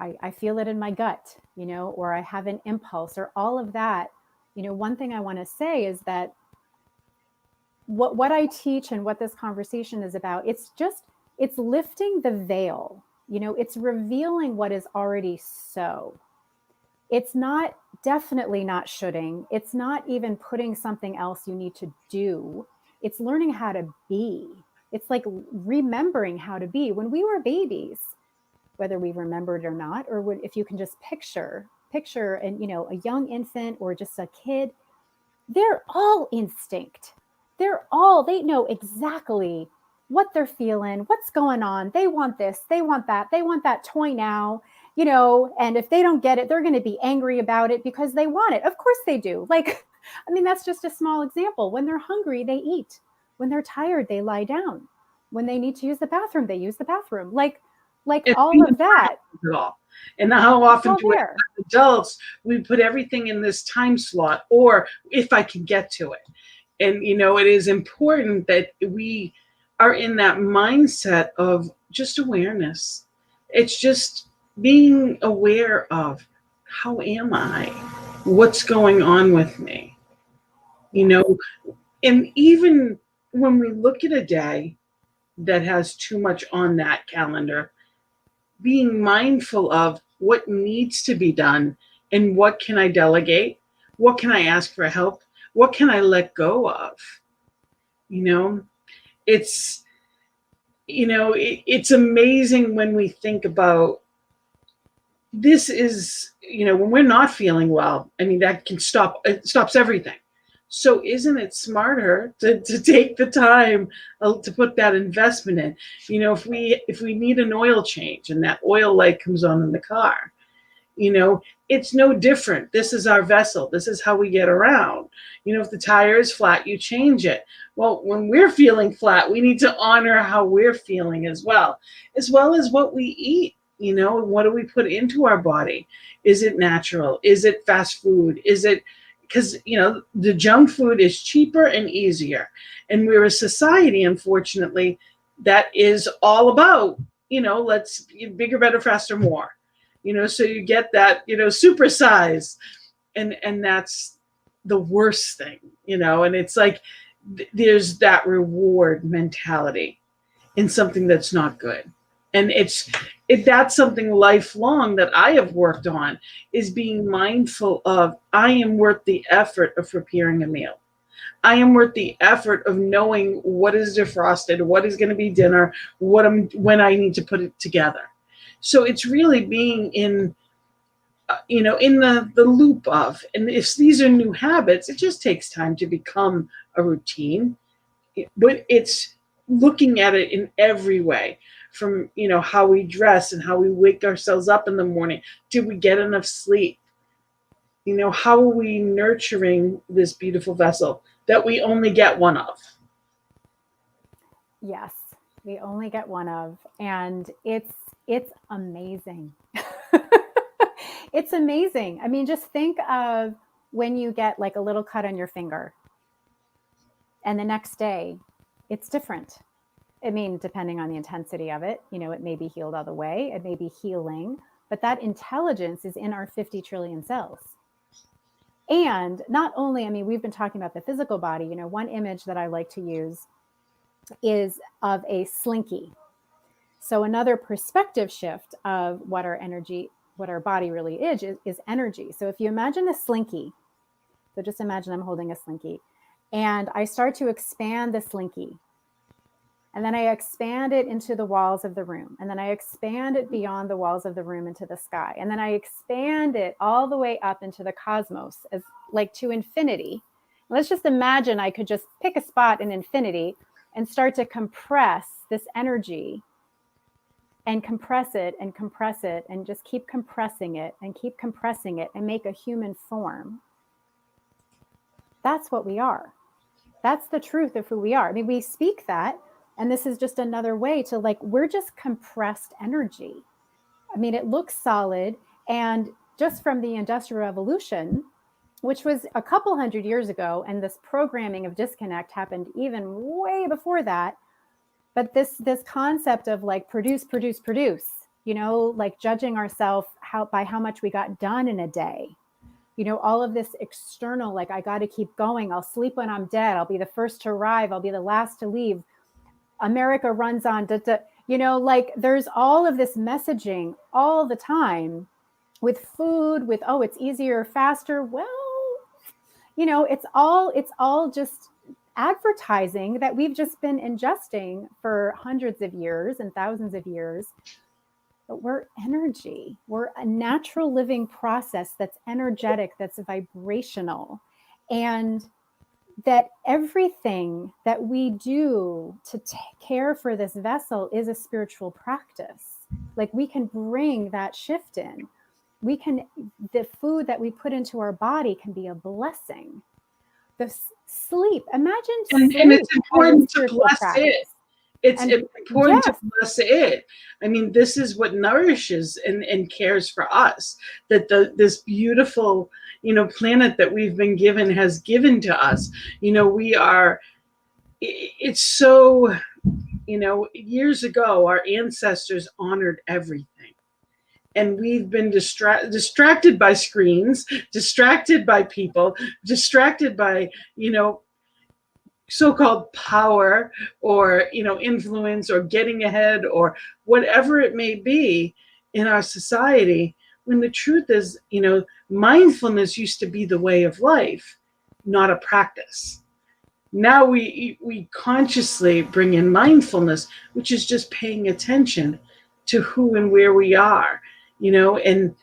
S2: I feel it in my gut, or I have an impulse, or all of that. One thing I want to say is that what I teach and what this conversation is about, it's lifting the veil, it's revealing what is already so. It's not, definitely not shoulding. It's not even putting something else you need to do. It's learning how to be. It's like remembering how to be. When we were babies, whether we remembered or not, or if you can just picture and, a young infant or just a kid, they're all instinct. They know exactly what they're feeling, what's going on. They want this, they want that toy now, and if they don't get it, they're going to be angry about it because they want it. Of course they do. That's just a small example. When they're hungry, they eat. When they're tired, they lie down. When they need to use the bathroom, they use the bathroom. Like all of that.
S1: And how often do adults, we put everything in this time slot, or if I can get to it. And, it is important that we are in that mindset of just awareness. It's just being aware of, how am I? What's going on with me? And even when we look at a day that has too much on that calendar, being mindful of what needs to be done and what can I delegate? What can I ask for help? What can I let go of? It's amazing when we think about this is, when we're not feeling well, that can it stops everything. So isn't it smarter to take the time to put that investment in? If we need an oil change and that oil light comes on in the car, it's no different. This is our vessel. This is how we get around. If the tire is flat, you change it. Well, when we're feeling flat, we need to honor how we're feeling as well as what we eat. What do we put into our body? Is it natural? Is it fast food? Is it, because, the junk food is cheaper and easier. And we're a society, unfortunately, that is all about, let's bigger, better, faster, more. So you get that, super size. And that's the worst thing, and it's like there's that reward mentality in something that's not good. And that's something lifelong that I have worked on, is being mindful of, I am worth the effort of preparing a meal. I am worth the effort of knowing what is defrosted, what is going to be dinner, when I need to put it together. So it's really being in, in the loop of, and if these are new habits, it just takes time to become a routine. But it's looking at it in every way, from, how we dress and how we wake ourselves up in the morning. Did we get enough sleep? How are we nurturing this beautiful vessel that we only get one of?
S2: Yes, we only get one of, and it's amazing. It's amazing. I mean, just think of when you get like a little cut on your finger, and the next day it's different. I mean, depending on the intensity of it, it may be healed all the way, it may be healing, but that intelligence is in our 50 trillion cells. And not only, I mean, we've been talking about the physical body. One image that I like to use is of a slinky. So another perspective shift of what our energy, what our body really is energy. So if you imagine a slinky, so just imagine I'm holding a slinky, and I start to expand the slinky. And then I expand it into the walls of the room. And then I expand it beyond the walls of the room into the sky. And then I expand it all the way up into the cosmos, as like to infinity. And let's just imagine I could just pick a spot in infinity and start to compress this energy, and compress it and just keep compressing it and make a human form. That's what we are. That's the truth of who we are. I mean, we speak that, and this is just another way to, like, we're just compressed energy. I mean, it looks solid. And just from the Industrial Revolution, which was a couple hundred years ago, and this programming of disconnect happened even way before that. But this concept of like produce, like judging ourselves by how much we got done in a day. All of this external, like, I got to keep going. I'll sleep when I'm dead. I'll be the first to arrive. I'll be the last to leave. America runs on, like there's all of this messaging all the time with food, with, oh, it's easier, faster. Well, it's all just advertising that we've just been ingesting for hundreds of years and thousands of years. But we're energy. We're a natural living process that's energetic, that's vibrational. And that everything that we do to care for this vessel is a spiritual practice. Like, we can bring that shift in. The food that we put into our body can be a blessing. The sleep, imagine
S1: and it's important to bless
S2: practice.
S1: It. It's important to bless it. I mean, this is what nourishes and cares for us, that this beautiful, planet that we've been given has given to us. It's so, years ago, our ancestors honored everything. And we've been distracted by screens, distracted by people, distracted by, so-called power, or influence, or getting ahead, or whatever it may be in our society, when the truth is, mindfulness used to be the way of life, not a practice. Now we consciously bring in mindfulness, which is just paying attention to who and where we are, and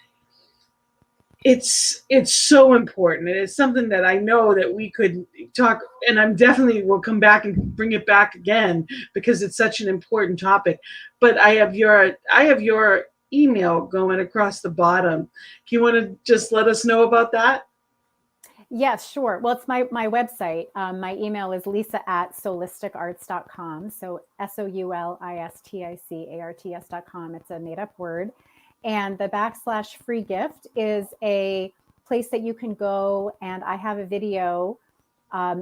S1: it's so important. And it's something that I know that we could talk, and I'm definitely will come back and bring it back again, because it's such an important topic. But I have your email going across the bottom. Do you want to just let us know about that?
S2: Yes, sure. Well, it's my website. My email is lisa@soulisticarts.com. So SOULISTICARTS.com. It's a made up word. And the /free gift is a place that you can go, and I have a video,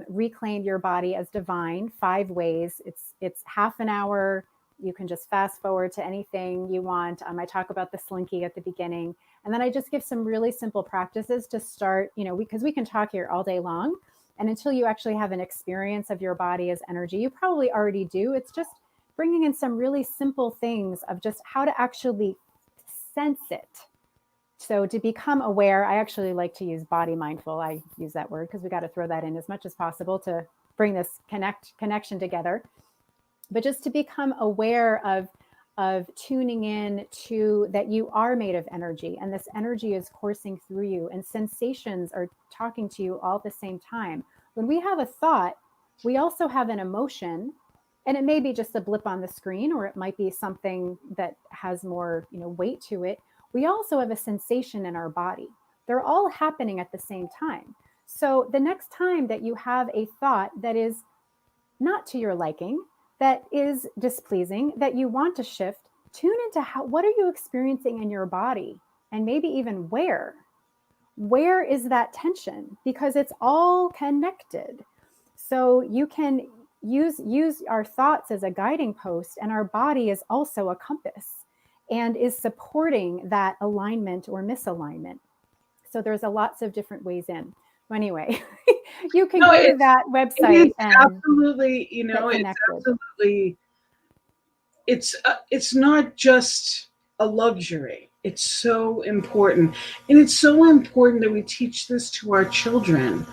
S2: Reclaim Your Body as Divine, 5 ways. It's half an hour. You can just fast forward to anything you want. I talk about the slinky at the beginning. And then I just give some really simple practices to start, because we can talk here all day long, And until you actually have an experience of your body as energy, you probably already do. It's just bringing in some really simple things of just how to actually sense it. So to become aware, I actually like to use body mindful. I use that word because we got to throw that in as much as possible to bring this connection together. But just to become aware of tuning in to that you are made of energy, and this energy is coursing through you, and sensations are talking to you all at the same time. When we have a thought, we also have an emotion, and it may be just a blip on the screen, or it might be something that has more, weight to it. We also have a sensation in our body. They're all happening at the same time. So the next time that you have a thought that is not to your liking, that is displeasing, that you want to shift, tune into what are you experiencing in your body, and maybe even where is that tension, because it's all connected. So you can use our thoughts as a guiding post, and our body is also a compass and is supporting that alignment or misalignment. So there's lots of different ways in. Anyway, you can go to that website and
S1: absolutely, it's not just a luxury. It's so important. And it's so important that we teach this to our children.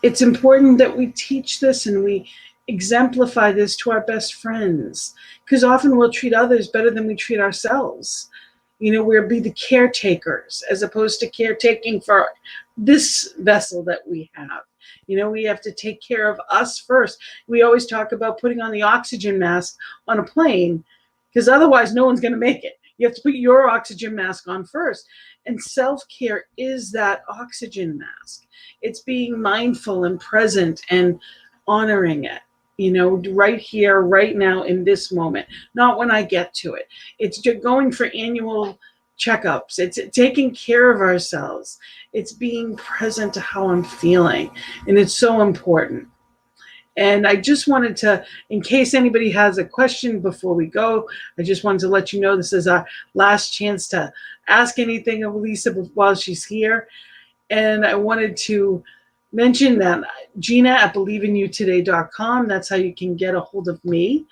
S1: It's important that we teach this and we exemplify this to our best friends, because often we'll treat others better than we treat ourselves. We'll be the caretakers as opposed to caretaking for this vessel that we have. We have to take care of us first. We always talk about putting on the oxygen mask on a plane, because otherwise no one's going to make it. You have to put your oxygen mask on first. And self-care is that oxygen mask. It's being mindful and present and honoring it, right here, right now, in this moment, not when I get to it. It's just going for annual checkups. It's taking care of ourselves. It's being present to how I'm feeling. And it's so important. And I just wanted to, in case anybody has a question before we go, I just wanted to let you know this is our last chance to ask anything of Lisa while she's here. And I wanted to mention that Gina at believeInYouToday.com, that's how you can get a hold of me.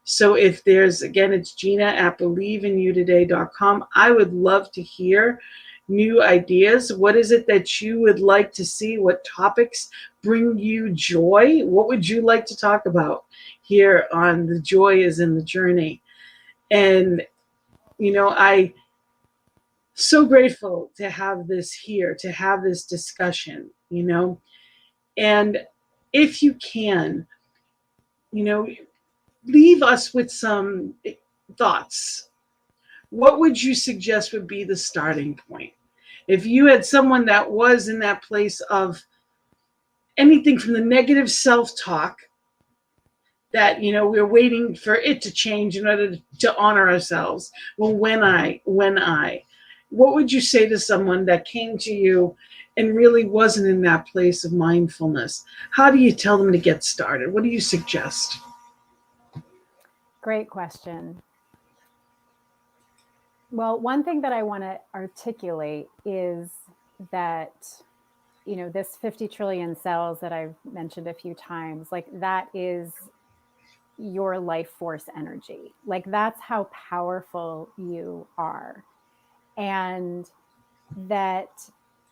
S1: So if there's, again, it's Gina at believeInYouToday.com. I would love to hear new ideas. What is it that you would like to see? What topics bring you joy? What would you like to talk about here on The Joy is in the Journey? And, I so grateful to have this here, to have this discussion, and if you can, leave us with some thoughts. What would you suggest would be the starting point? If you had someone that was in that place of anything from the negative self-talk that, we're waiting for it to change in order to honor ourselves. Well, what would you say to someone that came to you and really wasn't in that place of mindfulness? How do you tell them to get started? What do you suggest?
S2: Great question. Well, one thing that I want to articulate is that, this 50 trillion cells that I've mentioned a few times, like that is your life force energy. Like that's how powerful you are. And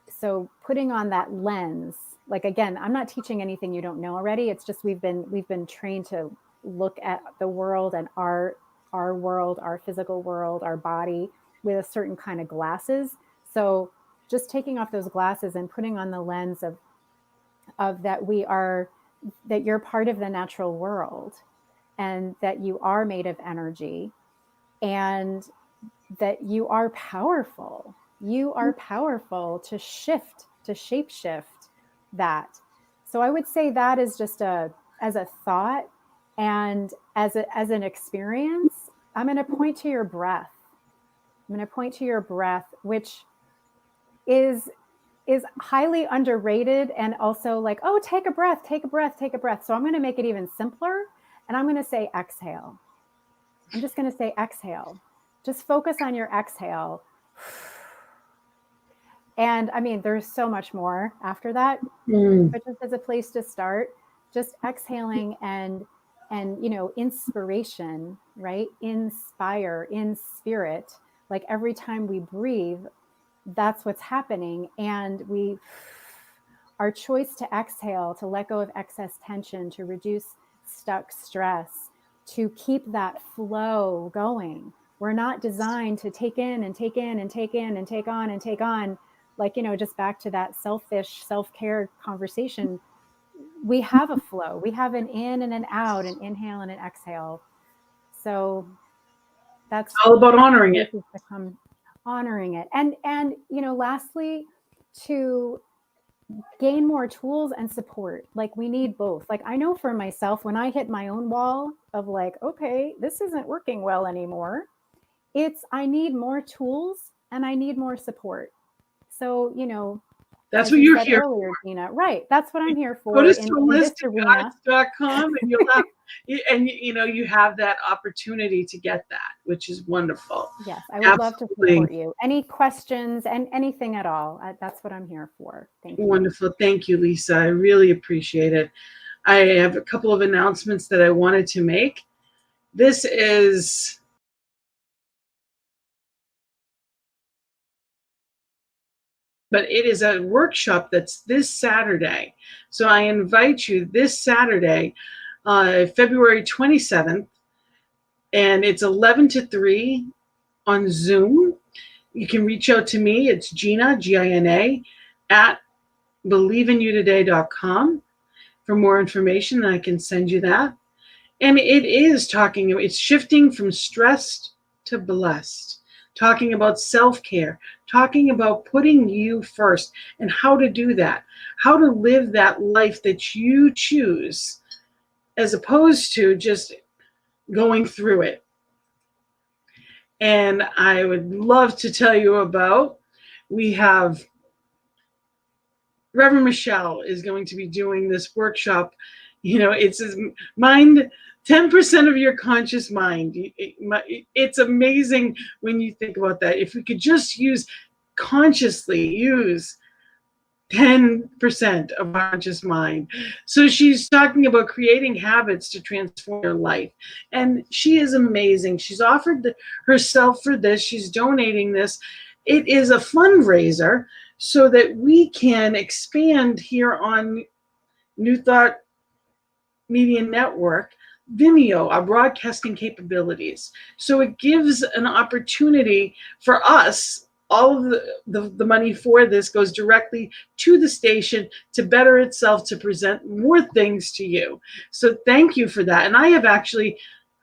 S2: so putting on that lens, like, again, I'm not teaching anything you don't know already. It's just we've been trained to look at the world and our world, our physical world, our body with a certain kind of glasses. So just taking off those glasses and putting on the lens of that that you're part of the natural world, and that you are made of energy, and that you are powerful. You are powerful to shape shift that. So I would say that is just as a thought and as an experience. I'm going to point to your breath. Which is highly underrated, and also like, oh, take a breath. So I'm going to make it even simpler, and I'm going to say exhale. I'm just going to say exhale. Just focus on your exhale. And I mean, there's so much more after that,
S1: Mm.
S2: but just as a place to start, just exhaling and inspiration, right? Inspire in spirit. Like every time we breathe, that's what's happening. And our choice to exhale, to let go of excess tension, to reduce stuck stress, to keep that flow going. We're not designed to take in and take in and take in and take on and take on, like, just back to that selfish self-care conversation. We have a flow. We have an in and an out, an inhale and an exhale. So that's
S1: All about
S2: there's
S1: honoring it.
S2: places to come, honoring it. And lastly, to gain more tools and support. Like we need both. Like I know for myself, when I hit my own wall of like, okay, this isn't working well anymore, I need more tools and I need more support. So,
S1: That's
S2: as
S1: what
S2: you
S1: you're
S2: said
S1: here
S2: earlier, Gina, right? That's what I'm here
S1: for. Go
S2: for
S1: to
S2: in this arena.
S1: holisticgods.com and you'll have, and you have that opportunity to get that, which is wonderful.
S2: Yes, I would love to
S1: Absolutely
S2: support you. Any questions and anything at all, that's what I'm here for. Thank you.
S1: wonderful. Thank you, Lisa. I really appreciate it. I have a couple of announcements that I wanted to make. This is but it is a workshop that's this Saturday. So I invite you this Saturday, February 27th, and it's 11 to 3 on Zoom. You can reach out to me. It's Gina, Gina, at believeinouttoday.com for more information. I can send you that. And it's shifting from stressed to blessed, talking about self-care, talking about putting you first and how to do that, how to live that life that you choose as opposed to just going through it. And I would love to tell you about, we have Reverend Michelle is going to be doing this workshop. It's mind, 10% of your conscious mind. It's amazing when you think about that. If we could just consciously use 10% of our conscious mind. So she's talking about creating habits to transform your life. And she is amazing. She's offered herself for this. She's donating this. It is a fundraiser so that we can expand here on New Thought Media Network, Vimeo, our broadcasting capabilities. So it gives an opportunity for us. All of the money for this goes directly to the station to better itself, to present more things to you. So thank you for that. And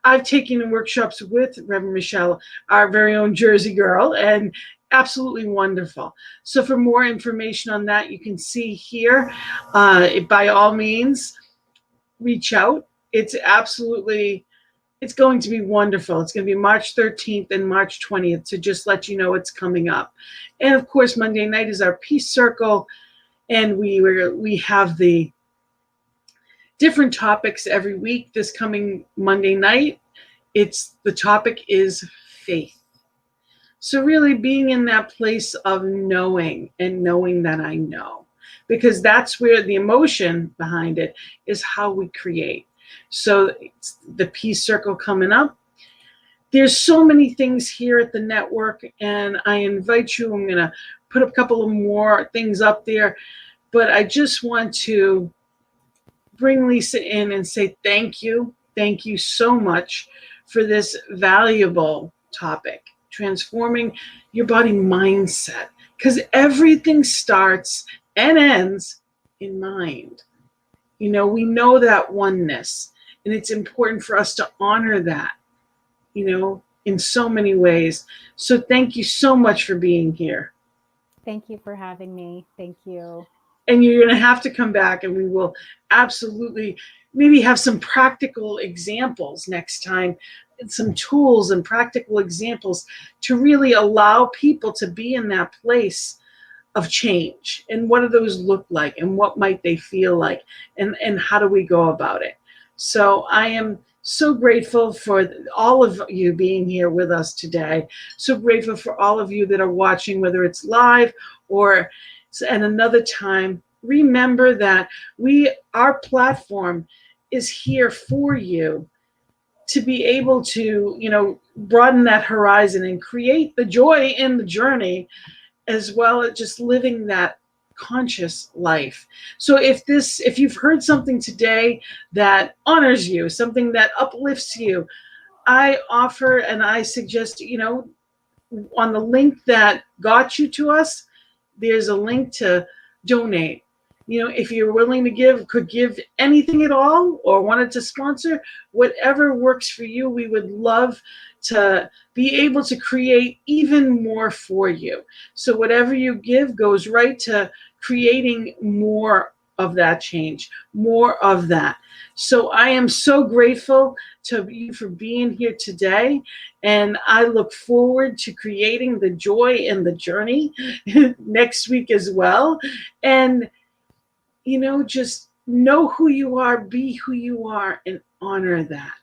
S1: I've taken workshops with Reverend Michelle, our very own Jersey girl, and absolutely wonderful. So for more information on that, you can see here, by all means, reach out. It's going to be wonderful. It's going to be March 13th and March 20th, to just let you know it's coming up. And of course, Monday night is our Peace Circle, and we have the different topics every week. This coming Monday night, the topic is faith. So really being in that place of knowing and knowing that I know, because that's where the emotion behind it is how we create. So it's the Peace Circle coming up. There's so many things here at the network, and I invite you. I'm going to put a couple of more things up there, but I just want to bring Lisa in and say thank you. Thank you so much for this valuable topic, transforming your body mindset, because everything starts and ends in mind. We know that oneness, and it's important for us to honor that, in so many ways. So thank you so much for being here.
S2: Thank you for having me. Thank you.
S1: And you're going to have to come back, and we will absolutely maybe have some practical examples next time, and some tools and practical examples to really allow people to be in that place of change. And what do those look like, and what might they feel like, and how do we go about it? So I am so grateful for all of you being here with us today. So grateful for all of you that are watching, whether it's live or at another time, remember that our platform is here for you to be able to, broaden that horizon and create the joy in the journey, as well as just living that conscious life. So if you've heard something today that honors you, something that uplifts you, I offer and I suggest, on the link that got you to us, there's a link to donate. If you're willing to could give anything at all, or wanted to sponsor, whatever works for you, we would love to be able to create even more for you. So whatever you give goes right to creating more of that change, more of that. So I am so grateful to you for being here today. And I look forward to creating the joy in the journey next week as well. And, just know who you are, be who you are, and honor that.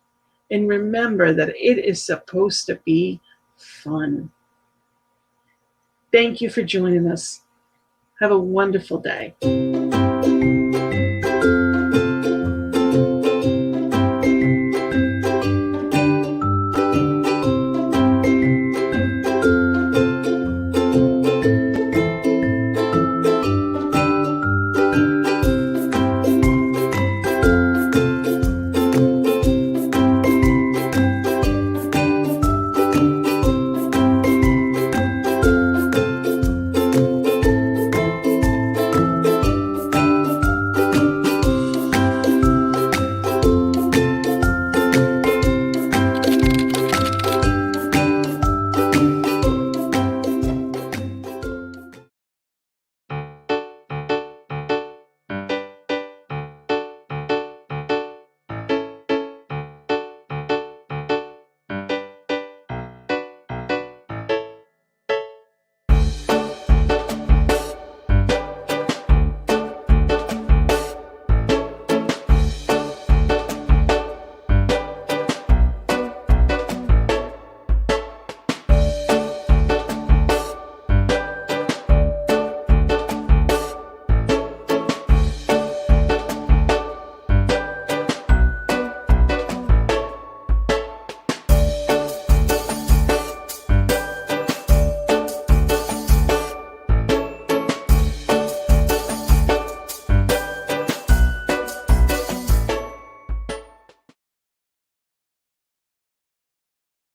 S1: And remember that it is supposed to be fun. Thank you for joining us. Have a wonderful day.